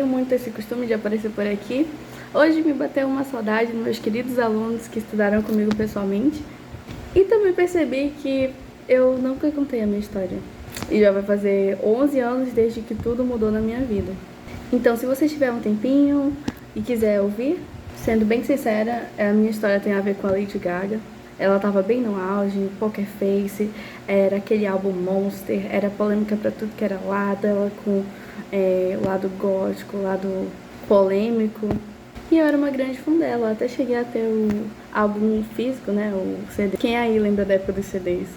Tenho muito esse costume de aparecer por aqui. Hoje me bateu uma saudade dos meus queridos alunos que estudaram comigo pessoalmente. E também percebi que eu nunca contei a minha história. E já vai fazer 11 anos desde que tudo mudou na minha vida. Então, se você tiver um tempinho e quiser ouvir, sendo bem sincera, a minha história tem a ver com a Lady Gaga. Ela estava bem no auge, Poker Face, era aquele álbum Monster, era polêmica pra tudo que era lado, ela com lado gótico, lado polêmico. E eu era uma grande fã dela, até cheguei a ter o álbum físico, né, o CD. Quem aí lembra da época dos CDs?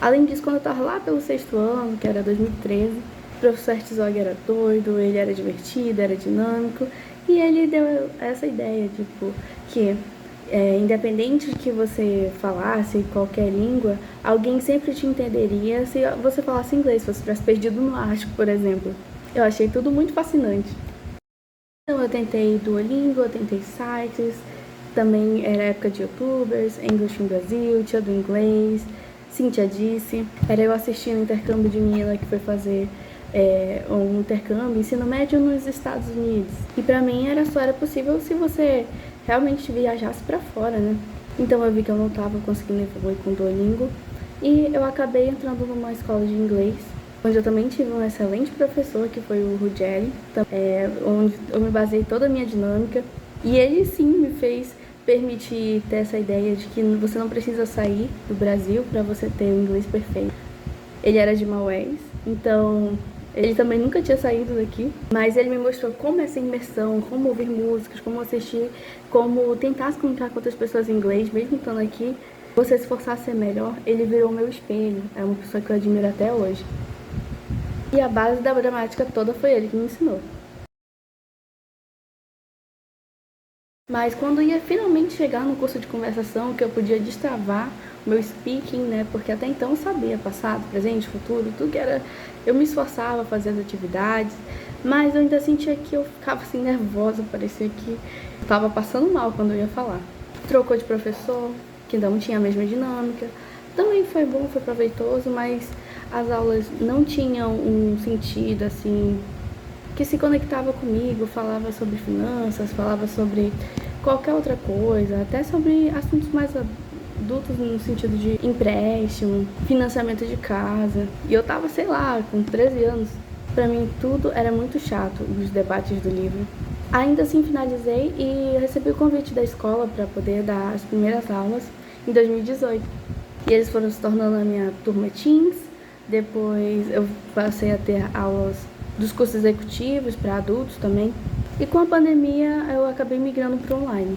Além disso, quando eu tava lá pelo 6º ano, que era 2013, o professor Herzog era doido, ele era divertido, era dinâmico, e ele deu essa ideia, tipo, que independente de que você falasse qualquer língua, alguém sempre te entenderia se você falasse inglês, se você tivesse perdido no Ártico, por exemplo. Eu achei tudo muito fascinante. Então eu tentei Duolingo, eu tentei sites, também era época de youtubers, English in Brasil, Tia do Inglês, Cíntia Disse. Era eu assistindo intercâmbio de menina que foi fazer um intercâmbio, ensino médio nos Estados Unidos. E pra mim só era possível se você realmente viajasse pra fora, né? Então eu vi que eu não tava conseguindo evoluir com Duolingo e eu acabei entrando numa escola de inglês, onde eu também tive um excelente professor, que foi o Ruggeri, onde eu me baseei toda a minha dinâmica. E ele sim me fez permitir ter essa ideia de que você não precisa sair do Brasil para você ter o inglês perfeito. Ele era de Maués, então ele também nunca tinha saído daqui, mas ele me mostrou como essa imersão, como ouvir músicas, como assistir, como tentar se comunicar com outras pessoas em inglês, mesmo estando aqui, você se esforçar a ser melhor. Ele virou meu espelho, é uma pessoa que eu admiro até hoje. E a base da gramática toda foi ele que me ensinou. Mas quando ia finalmente chegar no curso de conversação, que eu podia destravar o meu speaking, né? Porque até então eu sabia passado, presente, futuro, tudo que era. Eu me esforçava a fazer as atividades, mas eu ainda sentia que eu ficava assim nervosa, parecia que eu estava passando mal quando eu ia falar. Trocou de professor, que não tinha a mesma dinâmica. Também foi bom, foi proveitoso, mas as aulas não tinham um sentido assim que se conectava comigo, falava sobre finanças, falava sobre qualquer outra coisa, até sobre assuntos mais adultos no sentido de empréstimo, financiamento de casa. E eu tava, sei lá, com 13 anos. Pra mim tudo era muito chato, os debates do livro. Ainda assim finalizei e recebi o convite da escola para poder dar as primeiras aulas em 2018. E eles foram se tornando a minha turma Teens. Depois eu passei a ter aulas dos cursos executivos para adultos também. E com a pandemia eu acabei migrando para online.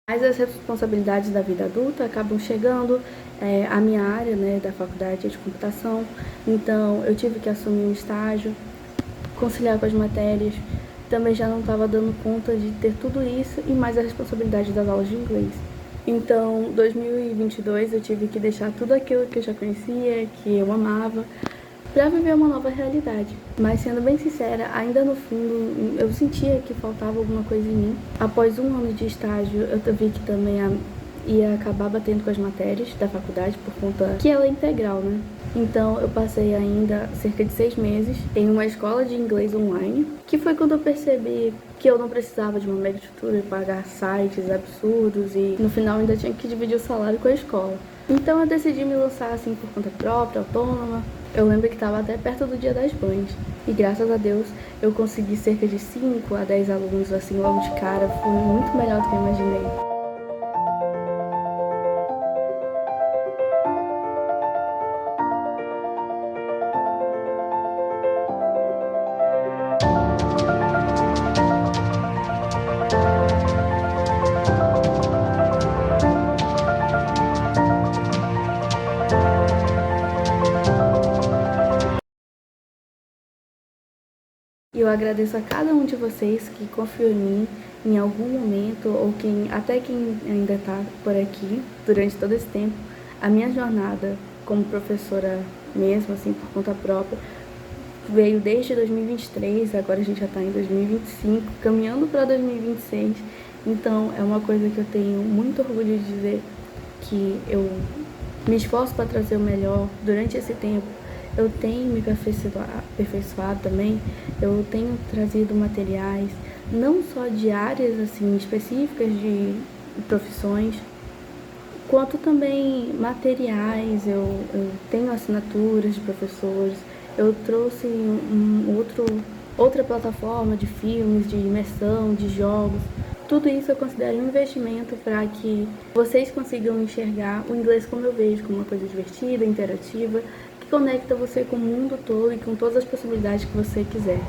Mas as responsabilidades da vida adulta acabam chegando à minha área, né, da faculdade de computação. Então eu tive que assumir um estágio, conciliar com as matérias. Também já não estava dando conta de ter tudo isso e mais a responsabilidade das aulas de inglês. Então, 2022 eu tive que deixar tudo aquilo que eu já conhecia, que eu amava, para viver uma nova realidade. Mas sendo bem sincera, ainda no fundo eu sentia que faltava alguma coisa em mim. Após um ano de estágio, eu vi que também ia acabar batendo com as matérias da faculdade por conta que ela é integral, né? Então eu passei ainda cerca de 6 meses em uma escola de inglês online, que foi quando eu percebi que eu não precisava de uma mega estrutura e pagar sites absurdos e no final ainda tinha que dividir o salário com a escola. Então eu decidi me lançar assim por conta própria, autônoma. Eu lembro que estava até perto do Dia das Mães. E graças a Deus eu consegui cerca de 5 a 10 alunos assim logo de cara. Foi muito melhor do que eu imaginei. eu agradeço a cada um de vocês que confiou em mim em algum momento, ou até quem ainda está por aqui durante todo esse tempo. A minha jornada como professora mesmo, assim, por conta própria, veio desde 2023, agora a gente já está em 2025, caminhando para 2026. Então é uma coisa que eu tenho muito orgulho de dizer, que eu me esforço para trazer o melhor durante esse tempo. Eu tenho me aperfeiçoado também, eu tenho trazido materiais, não só de áreas assim, específicas de profissões, quanto também materiais. Eu tenho assinaturas de professores, eu trouxe outra plataforma de filmes, de imersão, de jogos. Tudo isso eu considero um investimento para que vocês consigam enxergar o inglês como eu vejo, como uma coisa divertida, interativa, que conecta você com o mundo todo e com todas as possibilidades que você quiser.